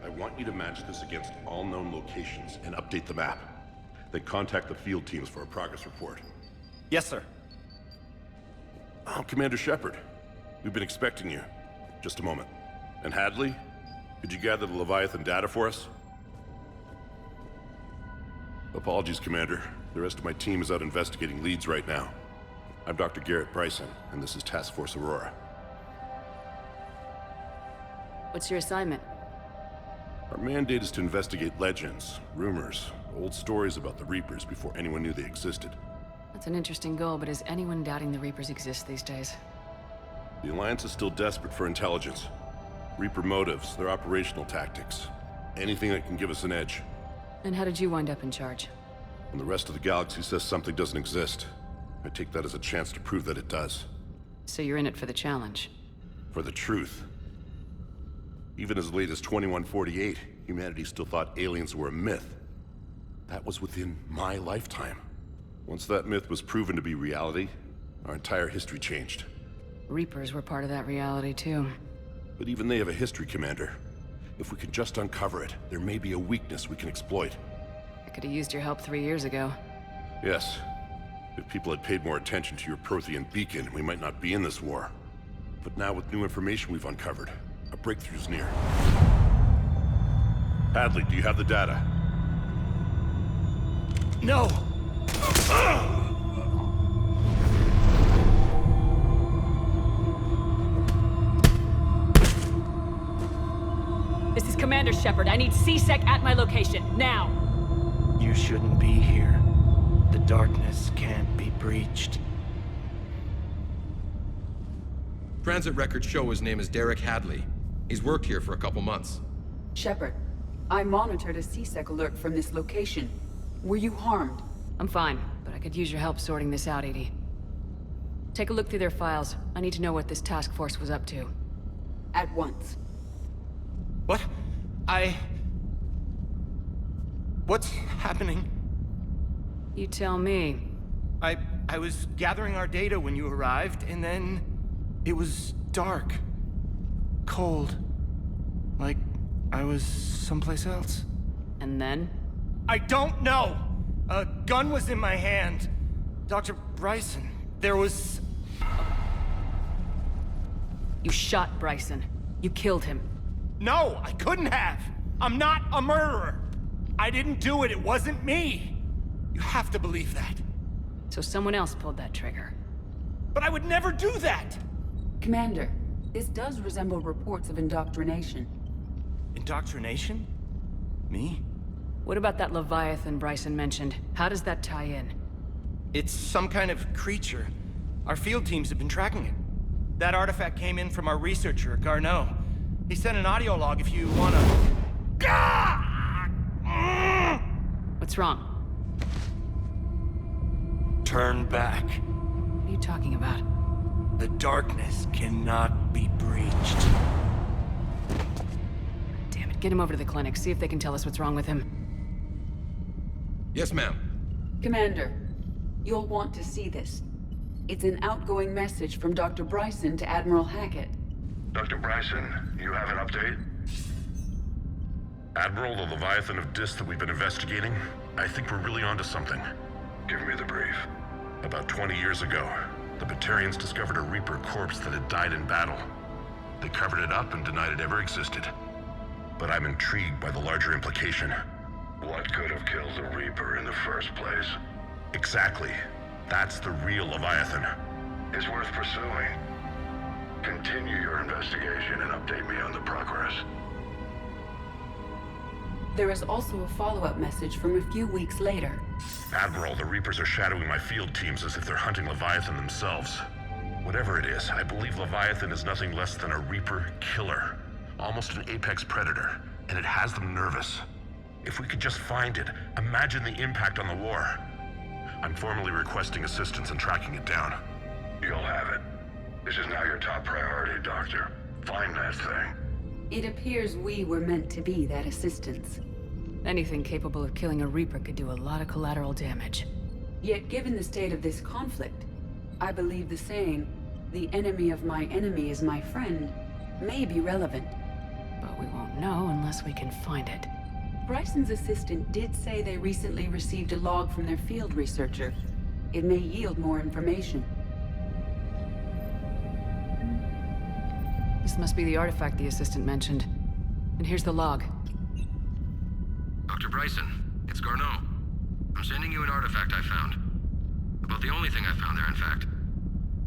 I want you to match this against all known locations and update the map. Then contact the field teams for a progress report. Yes, sir. I'm Commander Shepard. We've been expecting you. Just a moment. And Hadley? Could you gather the Leviathan data for us? Apologies, Commander. The rest of my team is out investigating leads right now. I'm Dr. Garrett Bryson, and this is Task Force Aurora. What's your assignment? Our mandate is to investigate legends, rumors, old stories about the Reapers before anyone knew they existed. That's an interesting goal, but is anyone doubting the Reapers exist these days? The Alliance is still desperate for intelligence. Reaper motives, their operational tactics. Anything that can give us an edge. And how did you wind up in charge? When the rest of the galaxy says something doesn't exist, I take that as a chance to prove that it does. So you're in it for the challenge? For the truth. Even as late as 2148, humanity still thought aliens were a myth. That was within my lifetime. Once that myth was proven to be reality, our entire history changed. Reapers were part of that reality, too. But even they have a history, Commander. If we can just uncover it, there may be a weakness we can exploit. I could have used your help 3 years ago. Yes. If people had paid more attention to your Prothean beacon, we might not be in this war. But now with new information we've uncovered, a breakthrough's near. Hadley, do you have the data? No! This is Commander Shepard. I need C-Sec at my location, now! You shouldn't be here. The darkness can't be breached. Transit records show his name is Derek Hadley. He's worked here for a couple months. Shepard, I monitored a C-Sec alert from this location. Were you harmed? I'm fine, but I could use your help sorting this out, Edie. Take a look through their files. I need to know what this task force was up to. At once. What? What's happening? You tell me. I was gathering our data when you arrived, and then it was dark. Cold. Like I was someplace else. And then? I don't know! A gun was in my hand. Dr. Bryson, there was... You shot Bryson. You killed him. No, I couldn't have! I'm not a murderer! I didn't do it, it wasn't me! You have to believe that. So someone else pulled that trigger. But I would never do that! Commander, this does resemble reports of indoctrination. Indoctrination? Me? What about that Leviathan Bryson mentioned? How does that tie in? It's some kind of creature. Our field teams have been tracking it. That artifact came in from our researcher, Garneau. He sent an audio log if you wanna... What's wrong? Turn back. What are you talking about? The darkness cannot be breached. Damn it, get him over to the clinic. See if they can tell us what's wrong with him. Yes, ma'am. Commander, you'll want to see this. It's an outgoing message from Dr. Bryson to Admiral Hackett. Dr. Bryson, you have an update? Admiral, the Leviathan of Dis that we've been investigating, I think we're really onto something. Give me the brief. About 20 years ago, the Batarians discovered a Reaper corpse that had died in battle. They covered it up and denied it ever existed. But I'm intrigued by the larger implication. What could have killed the Reaper in the first place? Exactly. That's the real Leviathan. It's worth pursuing. Continue your investigation and update me on the progress. There is also a follow-up message from a few weeks later. Admiral, the Reapers are shadowing my field teams as if they're hunting Leviathan themselves. Whatever it is, I believe Leviathan is nothing less than a Reaper killer. Almost an apex predator, and it has them nervous. If we could just find it, imagine the impact on the war. I'm formally requesting assistance in tracking it down. You'll have it. This is now your top priority, Doctor. Find that thing. It appears we were meant to be that assistance. Anything capable of killing a Reaper could do a lot of collateral damage. Yet given the state of this conflict, I believe the saying, "The enemy of my enemy is my friend," may be relevant. But we won't know unless we can find it. Bryson's assistant did say they recently received a log from their field researcher. It may yield more information. This must be the artifact the assistant mentioned. And here's the log. Dr. Bryson, it's Garneau. I'm sending you an artifact I found. About the only thing I found there, in fact.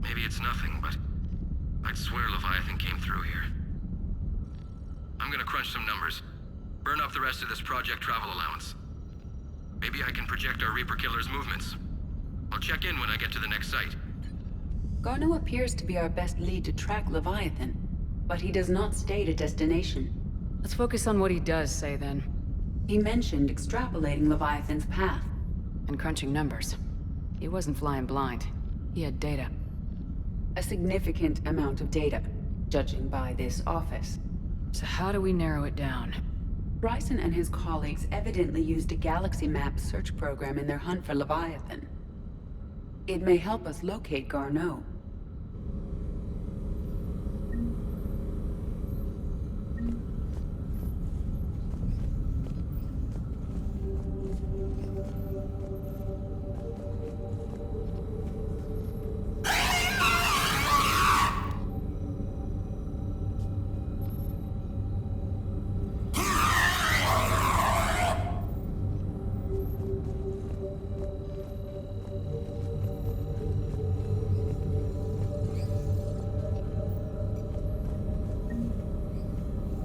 Maybe it's nothing, but I'd swear Leviathan came through here. I'm gonna crunch some numbers. Burn up the rest of this project travel allowance. Maybe I can project our Reaper killer's movements. I'll check in when I get to the next site. Garneau appears to be our best lead to track Leviathan, but he does not state a destination. Let's focus on what he does say then. He mentioned extrapolating Leviathan's path. And crunching numbers. He wasn't flying blind. He had data. A significant amount of data, judging by this office. So how do we narrow it down? Bryson and his colleagues evidently used a galaxy map search program in their hunt for Leviathan. It may help us locate Garneau.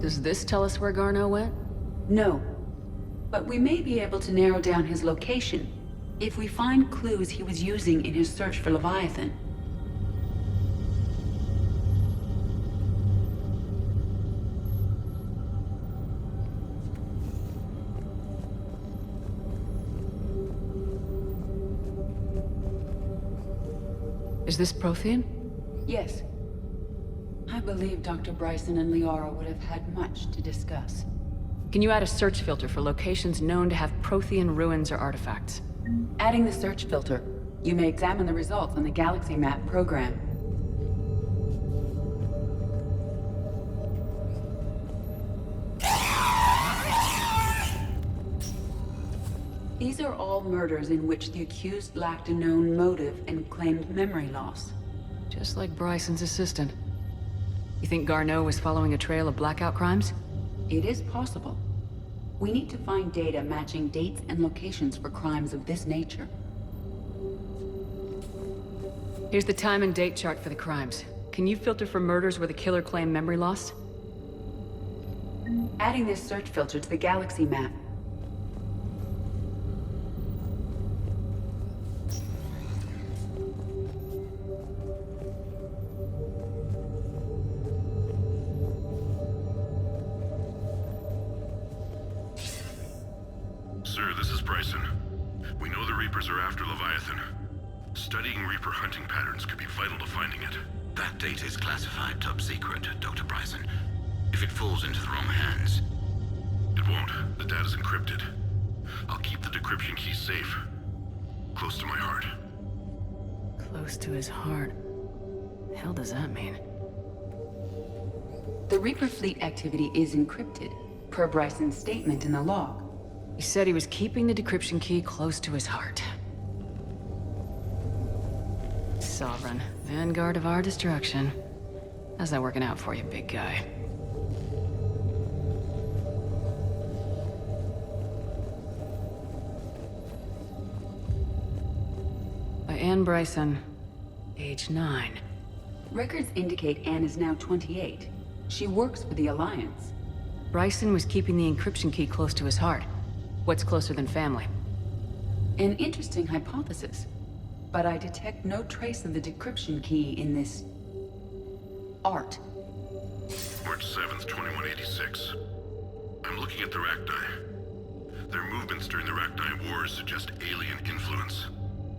Does this tell us where Garneau went? No. But we may be able to narrow down his location if we find clues he was using in his search for Leviathan. Is this Prothean? Yes. I believe Dr. Bryson and Liara would have had much to discuss. Can you add a search filter for locations known to have Prothean ruins or artifacts? Adding the search filter, you may examine the results on the Galaxy Map program. These are all murders in which the accused lacked a known motive and claimed memory loss. Just like Bryson's assistant. You think Garneau was following a trail of blackout crimes? It is possible. We need to find data matching dates and locations for crimes of this nature. Here's the time and date chart for the crimes. Can you filter for murders where the killer claimed memory loss? Adding this search filter to the Galaxy Map. Sir, this is Bryson. We know the Reapers are after Leviathan. Studying Reaper hunting patterns could be vital to finding it. That data is classified top secret, Dr. Bryson. If it falls into the wrong hands... It won't. The data's encrypted. I'll keep the decryption key safe. Close to my heart. Close to his heart. The hell does that mean? The Reaper fleet activity is encrypted, per Bryson's statement in the log. He said he was keeping the decryption key close to his heart. Sovereign, vanguard of our destruction. How's that working out for you, big guy? By Anne Bryson, age 9. Records indicate Anne is now 28. She works for the Alliance. Bryson was keeping the encryption key close to his heart. What's closer than family? An interesting hypothesis, but I detect no trace of the decryption key in this... art. March 7th, 2186. I'm looking at the Rachni. Their movements during the Rachni Wars suggest alien influence.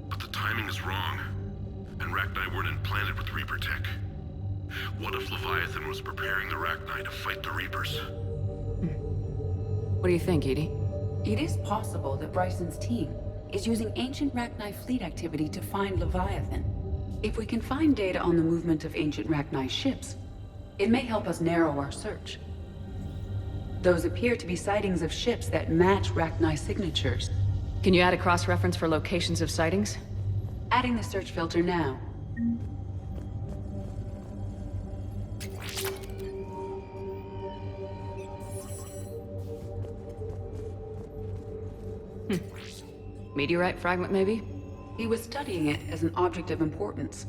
But the timing is wrong, and Rachni weren't implanted with Reaper tech. What if Leviathan was preparing the Rachni to fight the Reapers? What do you think, Edie? It is possible that Bryson's team is using ancient Rachni fleet activity to find Leviathan. If we can find data on the movement of ancient Rachni ships, it may help us narrow our search. Those appear to be sightings of ships that match Rachni signatures. Can you add a cross-reference for locations of sightings? Adding the search filter now. Meteorite fragment, maybe? He was studying it as an object of importance.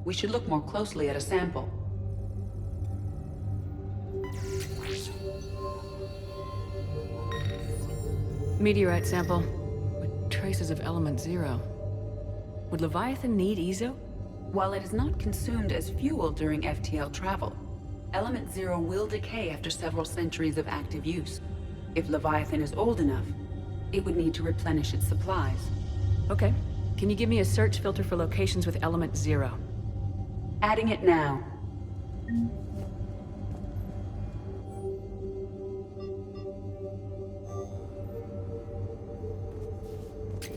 We should look more closely at a sample. Meteorite sample with traces of element 0. Would Leviathan need EZO? While it is not consumed as fuel during FTL travel, element 0 will decay after several centuries of active use. If Leviathan is old enough, it would need to replenish its supplies. Okay. Can you give me a search filter for locations with element 0? Adding it now.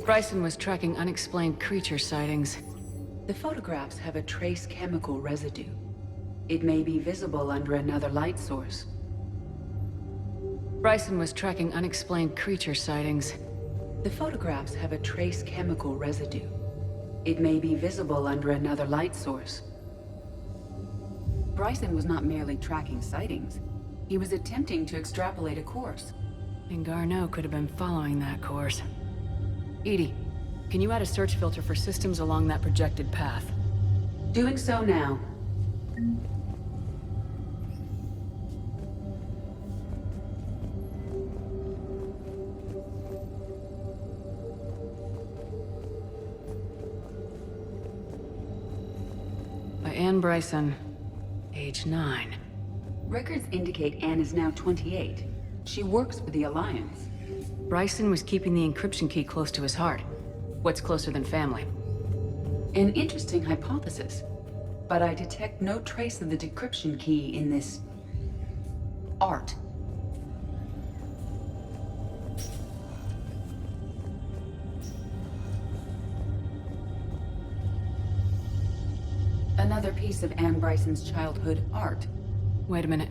Bryson was tracking unexplained creature sightings. The photographs have a trace chemical residue. It may be visible under another light source. Bryson was tracking unexplained creature sightings. The photographs have a trace chemical residue. It may be visible under another light source. Bryson was not merely tracking sightings. He was attempting to extrapolate a course. And Garneau could have been following that course. Edie, can you add a search filter for systems along that projected path? Doing so now. By Anne Bryson, age 9. Records indicate Anne is now 28. She works for the Alliance. Bryson was keeping the encryption key close to his heart. What's closer than family? An interesting hypothesis, but I detect no trace of the decryption key in this... art. Another piece of Anne Bryson's childhood art. Wait a minute.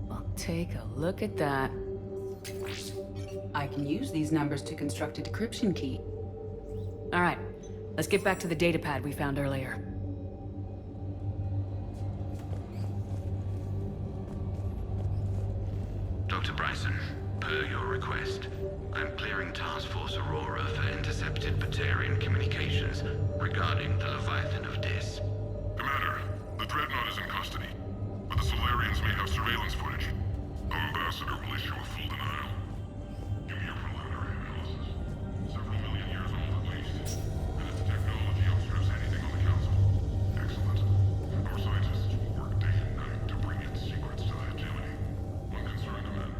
Well, take a look at that. I can use these numbers to construct a decryption key. All right, let's get back to the datapad we found earlier. Dr. Bryson, per your request, I'm clearing Task Force Aurora for intercepted Batarian communications regarding the Leviathan of Dis. Commander, the Dreadnought is in custody, but the Solarians may have surveillance footage. Our ambassador will issue a full denial. Give me your preliminary analysis. Several million years old at least, and its technology outstrips anything on the Council. Excellent. Our scientists will work day and night to bring its secrets to the hegemony. One concern, Commander.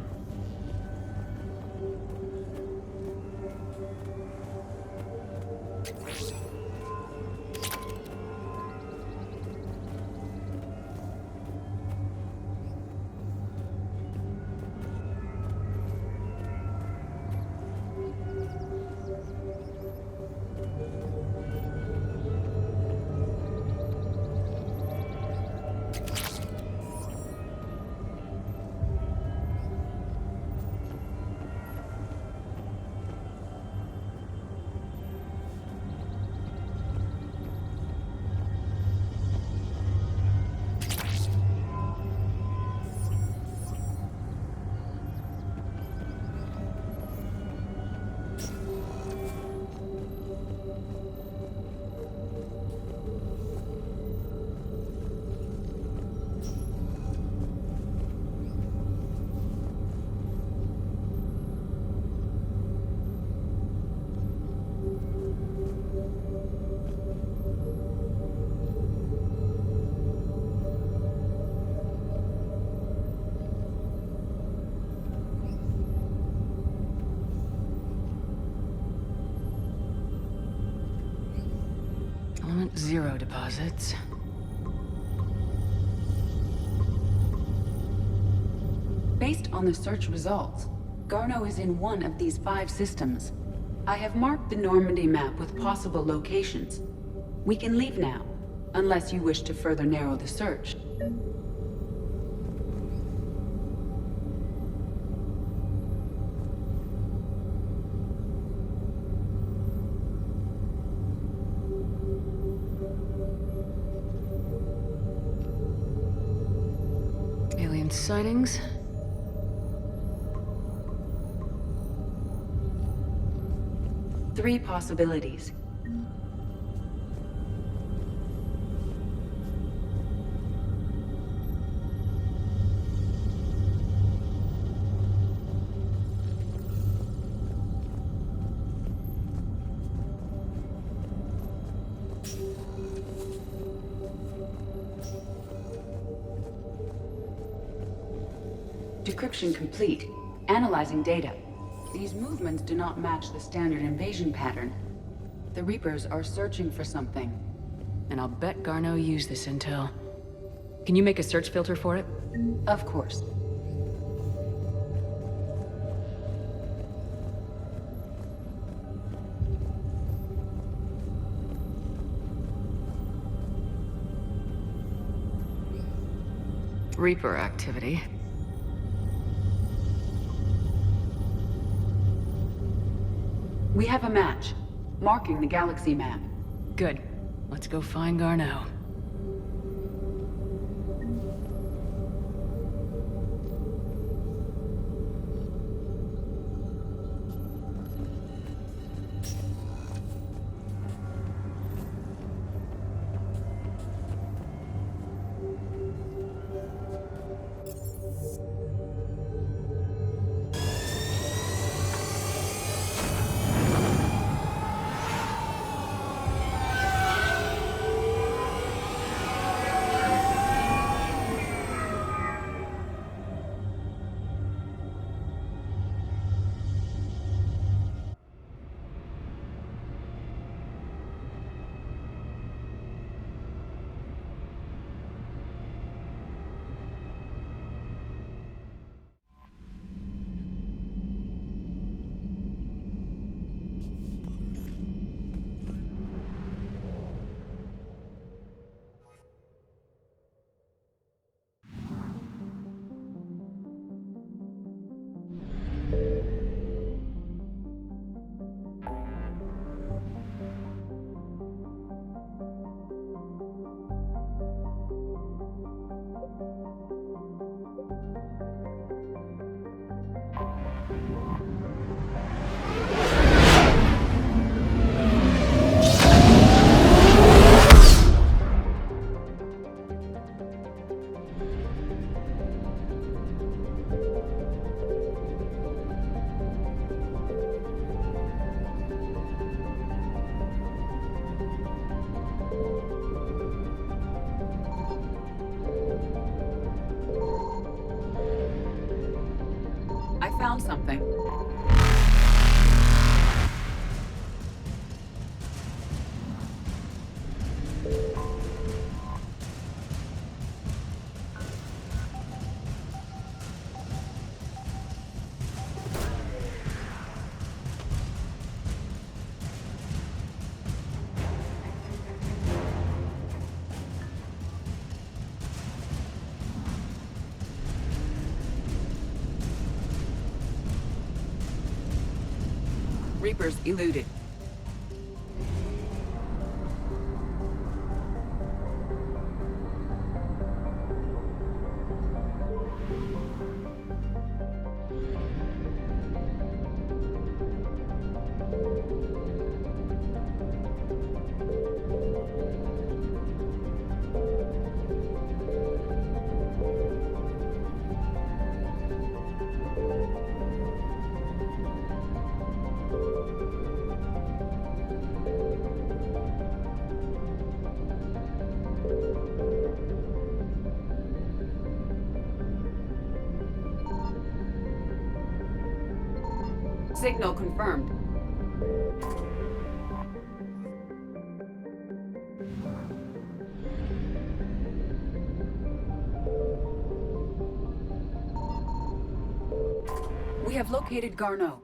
0 deposits. Based on the search results, Garneau is in one of these 5 systems. I have marked the Normandy map with possible locations. We can leave now, unless you wish to further narrow the search. Alien sightings. Three possibilities. Decryption complete. Analyzing data. These movements do not match the standard invasion pattern. The Reapers are searching for something. And I'll bet Garneau used this intel. Can you make a search filter for it? Of course. Reaper activity. We have a match, marking the galaxy map. Good. Let's go find Garneau. I found something. Reapers eluded. Signal confirmed. We have located Garneau.